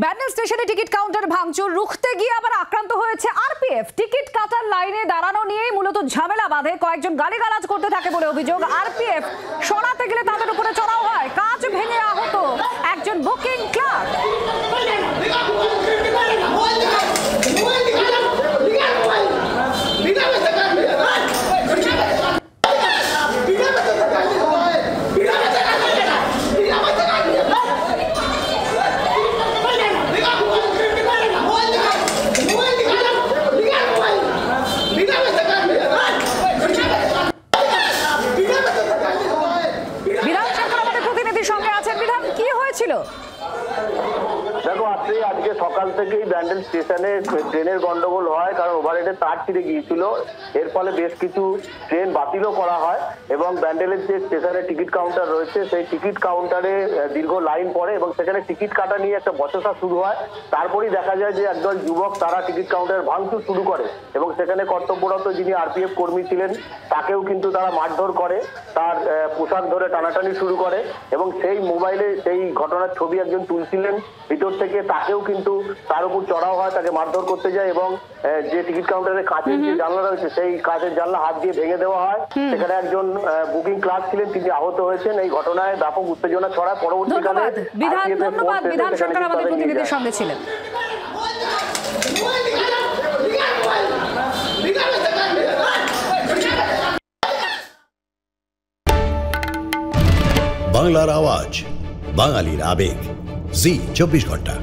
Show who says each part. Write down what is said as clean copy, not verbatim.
Speaker 1: ব্যান্ডেল স্টেশনে ticket counter ভাঙচুর রুখতে গিয়ে আবার আক্রান্ত হয়েছে আরপিএফ। টিকিট কাটার লাইনে দাঁড়ানো নিয়েই মূলত ঝামেলা বাঁধে, কয়েকজন গালিগালাজ করতে থাকে বলে অভিযোগ। আরপিএফ সরাতে গেলে তাদের উপরে চড়াও হয়, কাঁচ ভেঙে আহত একজন বুকিং ক্লার্ক।
Speaker 2: দেখো আজকে সকাল থেকেই ব্যান্ডেল স্টেশনে ট্রেনের গন্ডগোল হয়, কারণ ওভারহেডের তার ছিঁড়ে গিয়েছিল। এর ফলে বেশ কিছু ট্রেন বাতিলও করা হয় এবং ব্যান্ডেলের যে স্টেশনে টিকিট কাউন্টার রয়েছে সেই টিকিট কাউন্টারে দীর্ঘ লাইন পড়ে এবং সেখানে টিকিট কাটা নিয়ে একটা বচসা শুরু হয়। তারপরেই দেখা যায় যে একদল যুবক তারা টিকিট কাউন্টার ভাঙচুর শুরু করে এবং সেখানে কর্তব্যরত যিনি আরপিএফ কর্মী ছিলেন তাকেও কিন্তু তারা মারধর করে, তার পোশাক ধরে টানাটানি শুরু করে এবং সেই মোবাইলে সেই ঘটনার ছবি একজন তুলছিলেন ভিতর থেকে, তাকেও কিন্তু তার উপর চড়াও হয়, তাকে মারধর করতে যায় এবং যে টিকিট কাউন্টারের কাঁচের যে জানলা রয়েছে সেই কাঁচের জানলা হাত দিয়ে ভেঙে দেওয়া হয়। সেখানে একজন বুকিং ক্লার্ক ছিলেন, তিনি আহত হয়েছেন। এই ঘটনায় ব্যাপক উত্তেজনা ছড়ায়। পরবর্তীকালে
Speaker 1: বিধান সরকার আমাদের প্রতিনিধির সঙ্গে ছিলেন।
Speaker 3: বাংলার আওয়াজ, বাঙালির আবেগ, জি 24 ঘন্টা।